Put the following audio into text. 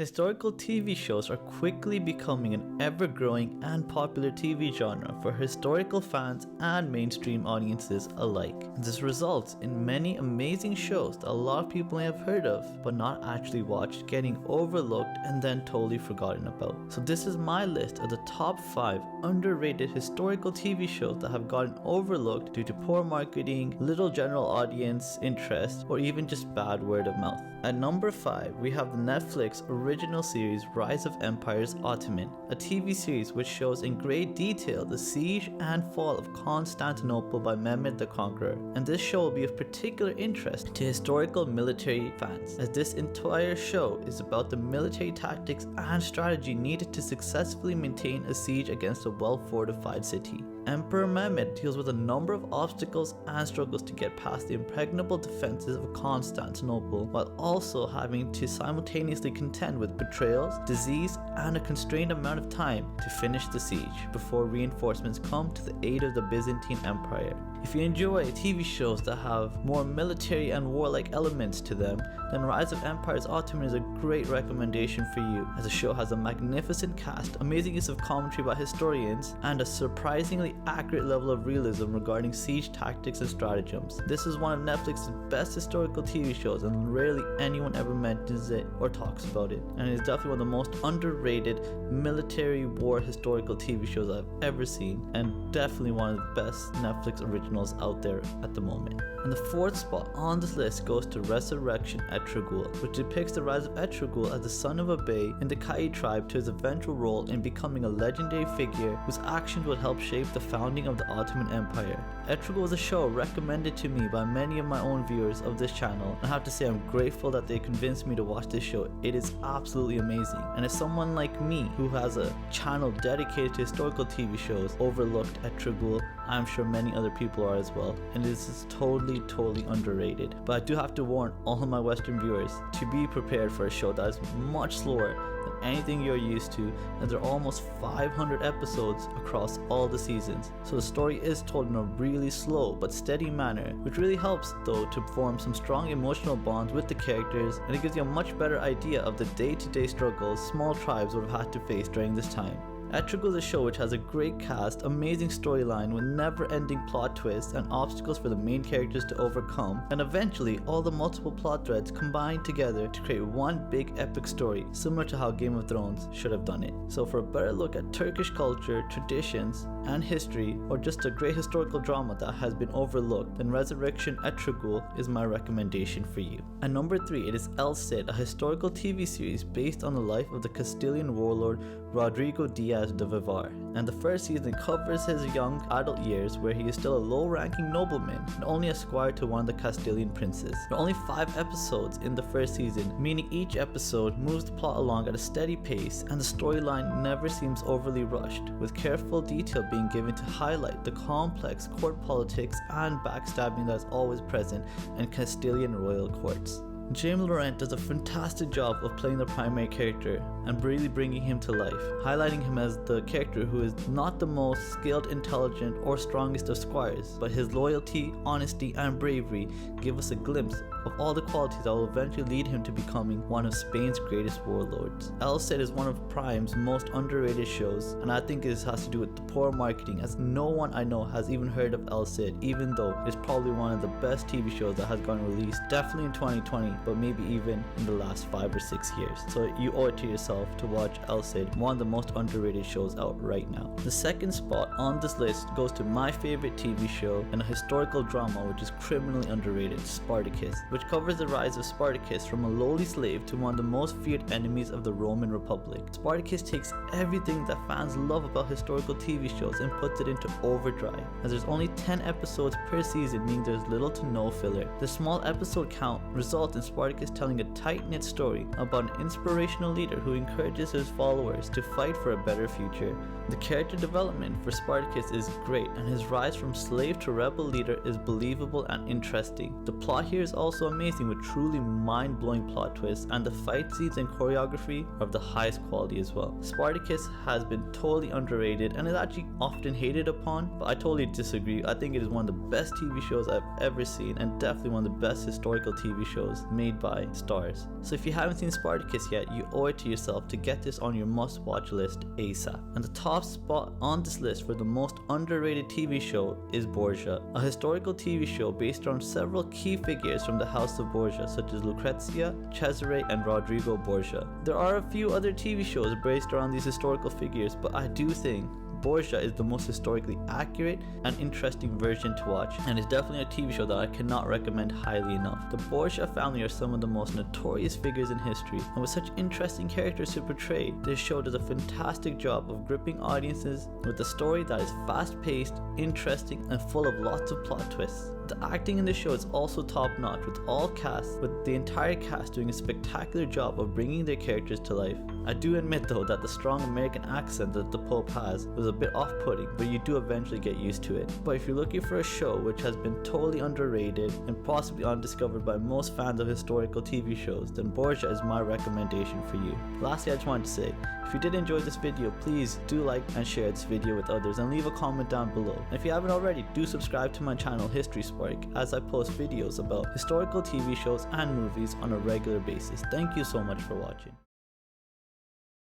Historical TV shows are quickly becoming an ever-growing and popular TV genre for historical fans and mainstream audiences alike. This results in many amazing shows that a lot of people may have heard of but not actually watched getting overlooked and then totally forgotten about. So this is my list of the top 5 underrated historical TV shows that have gotten overlooked due to poor marketing, little general audience interest, or even just bad word of mouth. At number 5, we have the Netflix original series Rise of Empires Ottoman, a TV series which shows in great detail the siege and fall of Constantinople by Mehmed the Conqueror. And this show will be of particular interest to historical military fans, as this entire show is about the military tactics and strategy needed to successfully maintain a siege against a well-fortified city. Emperor Mehmed deals with a number of obstacles and struggles to get past the impregnable defenses of Constantinople, while also having to simultaneously contend with betrayals, disease, and a constrained amount of time to finish the siege before reinforcements come to the aid of the Byzantine Empire. If you enjoy TV shows that have more military and warlike elements to them, then Rise of Empires Ottoman is a great recommendation for you, as the show has a magnificent cast, amazing use of commentary by historians, and a surprisingly accurate level of realism regarding siege tactics and stratagems. This is one of Netflix's best historical TV shows, and rarely anyone ever mentions it or talks about it, and it is definitely one of the most underrated military war historical TV shows I've ever seen, and definitely one of the best Netflix originals out there at the moment. And the 4th spot on this list goes to Resurrection Etrogul, which depicts the rise of Etrogul as the son of a bey in the Kai tribe to his eventual role in becoming a legendary figure whose actions would help shape the founding of the Ottoman Empire. Etrogul was a show recommended to me by many of my own viewers of this channel, and I have to say I'm grateful that they convinced me to watch this show. It is absolutely amazing, and as someone like me who has a channel dedicated to historical TV shows, overlooked Etrogul. I'm sure many other people are as well, and this is totally underrated. But I do have to warn all of my Western viewers to be prepared for a show that is much slower than anything you're used to, and there are almost 500 episodes across all the seasons. So the story is told in a really slow but steady manner, which really helps though to form some strong emotional bonds with the characters, and it gives you a much better idea of the day-to-day struggles small tribes would have had to face during this time. Etrogul is a show which has a great cast, amazing storyline with never-ending plot twists and obstacles for the main characters to overcome, and eventually all the multiple plot threads combine together to create one big epic story, similar to how Game of Thrones should have done it. So for a better look at Turkish culture, traditions, and history, or just a great historical drama that has been overlooked, then Resurrection Etrogul is my recommendation for you. At number 3, it is El Cid, a historical TV series based on the life of the Castilian warlord Rodrigo Diaz de Vivar, and the first season covers his young adult years, where he is still a low-ranking nobleman and only a squire to one of the Castilian princes. There are only 5 episodes in the first season, meaning each episode moves the plot along at a steady pace, and the storyline never seems overly rushed, with careful detail being given to highlight the complex court politics and backstabbing that is always present in Castilian royal courts. Jaime Laurent does a fantastic job of playing the primary character and really bringing him to life, highlighting him as the character who is not the most skilled, intelligent, or strongest of squires, but his loyalty, honesty, and bravery give us a glimpse of all the qualities that will eventually lead him to becoming one of Spain's greatest warlords. El Cid is one of Prime's most underrated shows, and I think this has to do with the poor marketing, as no one I know has even heard of El Cid, even though it's probably one of the best TV shows that has gotten released, definitely in 2020, but maybe even in the last 5 or 6 years. So you owe it to yourself to watch El Cid, one of the most underrated shows out right now. The 2nd spot on this list goes to my favorite TV show and a historical drama which is criminally underrated, Spartacus, which covers the rise of Spartacus from a lowly slave to one of the most feared enemies of the Roman Republic. Spartacus takes everything that fans love about historical TV shows and puts it into overdrive, as there's only 10 episodes per season, meaning there's little to no filler. The small episode count results in Spartacus telling a tight-knit story about an inspirational leader who encourages his followers to fight for a better future. The character development for Spartacus is great, and his rise from slave to rebel leader is believable and interesting. The plot here is also also amazing with truly mind-blowing plot twists, and the fight scenes and choreography are of the highest quality as well. Spartacus has been totally underrated and is actually often hated upon, but I totally disagree. I think it is one of the best TV shows I've ever seen, and definitely one of the best historical TV shows made by stars. So if you haven't seen Spartacus yet, you owe it to yourself to get this on your must-watch list ASAP. And the top spot on this list for the most underrated TV show is Borgia, a historical TV show based on several key figures from the House of Borgia, such as Lucrezia, Cesare, and Rodrigo Borgia. There are a few other TV shows based around these historical figures, but I do think Borgia is the most historically accurate and interesting version to watch, and is definitely a TV show that I cannot recommend highly enough. The Borgia family are some of the most notorious figures in history, and with such interesting characters to portray, this show does a fantastic job of gripping audiences with a story that is fast-paced, interesting, and full of lots of plot twists. The acting in the show is also top-notch, with the entire cast doing a spectacular job of bringing their characters to life. I do admit though that the strong American accent that the Pope has was a bit off-putting, but you do eventually get used to it. But if you're looking for a show which has been totally underrated and possibly undiscovered by most fans of historical TV shows, then Borgia is my recommendation for you. Lastly, I just wanted to say, if you did enjoy this video, please do like and share this video with others, and leave a comment down below. And if you haven't already, do subscribe to my channel HistorySpark, as I post videos about historical TV shows and movies on a regular basis. Thank you so much for watching.